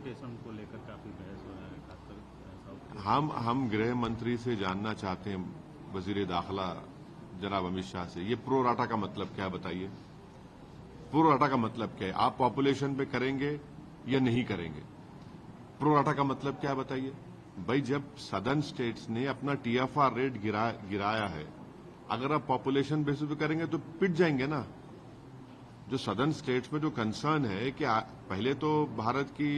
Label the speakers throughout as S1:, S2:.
S1: Demarcation को लेकर काफी बहस हो रहा है, खासकर
S2: हम गृह मंत्री से जानना चाहते हैं, वजीर दाखिला जनाब अमित शाह से, ये प्रो राटा का मतलब क्या है बताइए। प्रो राटा का मतलब क्या है? आप पॉपुलेशन पे करेंगे या नहीं करेंगे? प्रो राटा का मतलब क्या है बताइए। भाई, जब सदर्न स्टेट्स ने अपना टीएफआर रेट गिराया है, अगर आप पॉपुलेशन बेसिस पे करेंगे तो पिट जाएंगे ना। जो सदर्न स्टेट्स में जो कंसर्न है कि पहले तो भारत की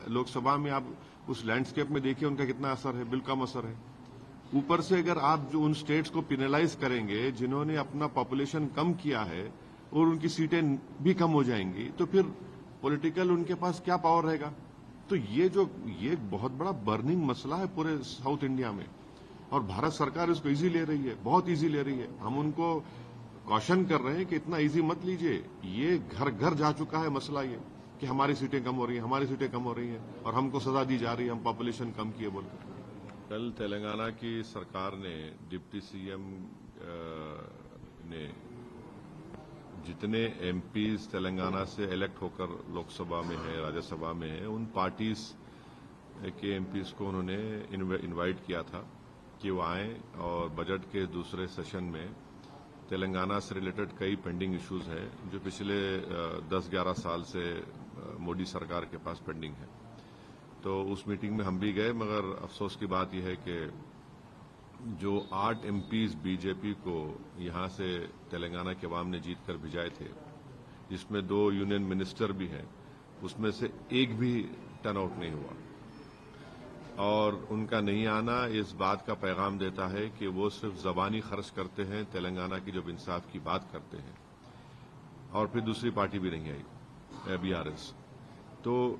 S2: लोकसभा में आप उस लैंडस्केप में देखिए उनका कितना असर है, बिल्कुल कम असर है। ऊपर से अगर आप जो उन स्टेट्स को पिनलाइज करेंगे जिन्होंने अपना पॉपुलेशन कम किया है और उनकी सीटें भी कम हो जाएंगी, तो फिर पॉलिटिकल उनके पास क्या पावर रहेगा। तो ये बहुत बड़ा बर्निंग मसला है पूरे साउथ इंडिया में, और भारत सरकार इसको इजी ले रही है, बहुत इजी ले रही है। हम उनको कॉशन कर रहे हैं कि इतना इजी मत लीजिए। ये घर घर जा चुका है मसला, ये कि हमारी सीटें कम हो रही हैं, हमारी सीटें कम हो रही हैं, और हमको सजा दी जा रही है, हम पॉपुलेशन कम किए बोलकर। कल तेलंगाना की सरकार ने, डिप्टी सीएम ने जितने एमपीज तेलंगाना से इलेक्ट होकर लोकसभा में है, राज्यसभा में है, उन पार्टीज के एमपीज को उन्होंने इनवाइट किया था कि वो आए और बजट के दूसरे सेशन में तेलंगाना से रिलेटेड कई पेंडिंग इश्यूज हैं जो पिछले 10-11 साल से मोदी सरकार के पास पेंडिंग है। तो उस मीटिंग में हम भी गए, मगर अफसोस की बात यह है कि जो 8 एमपीज बीजेपी को यहां से तेलंगाना के अवाम ने जीतकर भिजाए थे, जिसमें 2 यूनियन मिनिस्टर भी हैं, उसमें से एक भी टर्नआउट नहीं हुआ। और उनका नहीं आना इस बात का पैगाम देता है कि वो सिर्फ जबानी खर्च करते हैं, तेलंगाना की जब इंसाफ की बात करते हैं। और फिर दूसरी पार्टी भी नहीं आई, बीआरएस। तो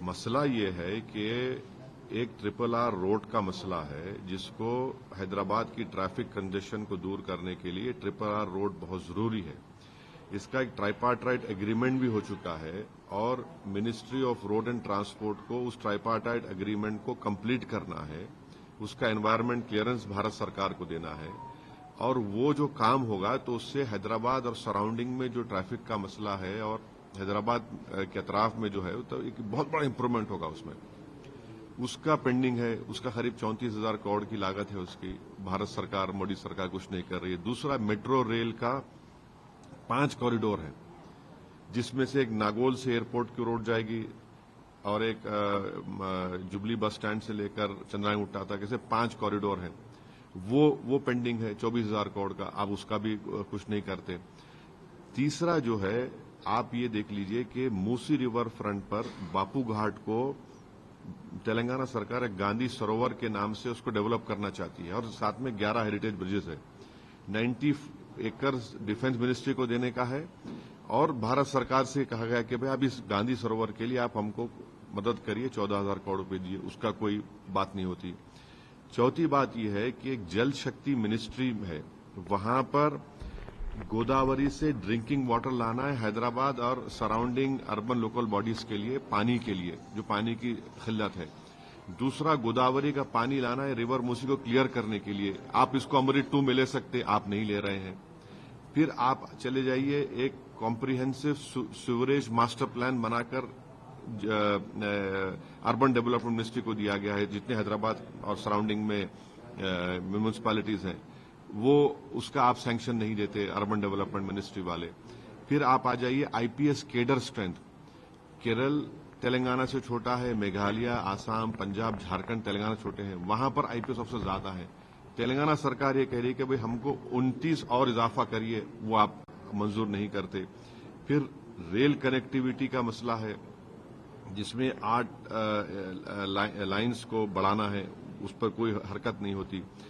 S2: मसला ये है कि एक RRR रोड का मसला है, जिसको हैदराबाद की ट्रैफिक कंजेशन को दूर करने के लिए RRR रोड बहुत जरूरी है। इसका एक ट्राइपार्टाइट एग्रीमेंट भी हो चुका है, और ministry of road and transport को उस ट्राइपार्टाइट एग्रीमेंट को कंप्लीट करना है, उसका एनवायरमेंट क्लियरेंस भारत सरकार को देना है। और वो जो काम होगा तो उससे हैदराबाद और सराउंडिंग में जो ट्रैफिक का मसला है और हैदराबाद के अतराफ में जो है, तो एक बहुत बड़ा इंप्रूवमेंट होगा उसमें। उसका पेंडिंग है, उसका करीब 34,000 करोड़ की लागत है उसकी। भारत सरकार, मोदी सरकार कुछ नहीं कर रही है। दूसरा, मेट्रो रेल का 5 कॉरिडोर है, जिसमें से एक नागौल से एयरपोर्ट की रोड जाएगी, और एक जुबली बस स्टैंड से लेकर चंद्रायन तक, ऐसे 5 कॉरिडोर हैं। वो पेंडिंग है 24,000 करोड़ का, आप उसका भी कुछ नहीं करते। तीसरा जो है, आप ये देख लीजिए कि मूसी रिवर फ्रंट पर बापू घाट को तेलंगाना सरकार एक गांधी सरोवर के नाम से उसको डेवलप करना चाहती है, और साथ में 11 हेरिटेज ब्रिजेस है। 90 एकर्स डिफेंस मिनिस्ट्री को देने का है, और भारत सरकार से कहा गया कि भाई अब इस गांधी सरोवर के लिए आप हमको मदद करिए, 14,000 करोड़ रुपए दिए, उसका कोई बात नहीं होती। चौथी बात यह है कि एक जल शक्ति मिनिस्ट्री है, वहां पर गोदावरी से ड्रिंकिंग वाटर लाना है हैदराबाद और सराउंडिंग अर्बन लोकल बॉडीज के लिए, पानी के लिए, जो पानी की खिल्लत है। दूसरा, गोदावरी का पानी लाना है रिवर मूसी को क्लियर करने के लिए। आप इसको अमृत 2 में ले सकते, आप नहीं ले रहे हैं। फिर आप चले जाइए, एक कॉम्प्रिहेंसिव सीवरेज मास्टर प्लान बनाकर अर्बन डेवलपमेंट मिनिस्ट्री को दिया गया है, जितने हैदराबाद और सराउंडिंग में म्यूनिसिपैलिटीज हैं, वो उसका आप सैंक्शन नहीं देते अर्बन डेवलपमेंट मिनिस्ट्री वाले। फिर आप आ जाइए IPS cadre strength. Kerala Telangana से छोटा है, मेघालय, आसाम, पंजाब, झारखंड तेलंगाना छोटे हैं, वहां पर आईपीएस ऑफिसर ज्यादा है। तेलंगाना सरकार ये कह रही है कि भाई हमको 29 और इजाफा करिए, वो आप मंजूर नहीं करते। फिर रेल कनेक्टिविटी का मसला है, जिसमें 8 लाइन्स को बढ़ाना है, उस पर कोई हरकत नहीं होती।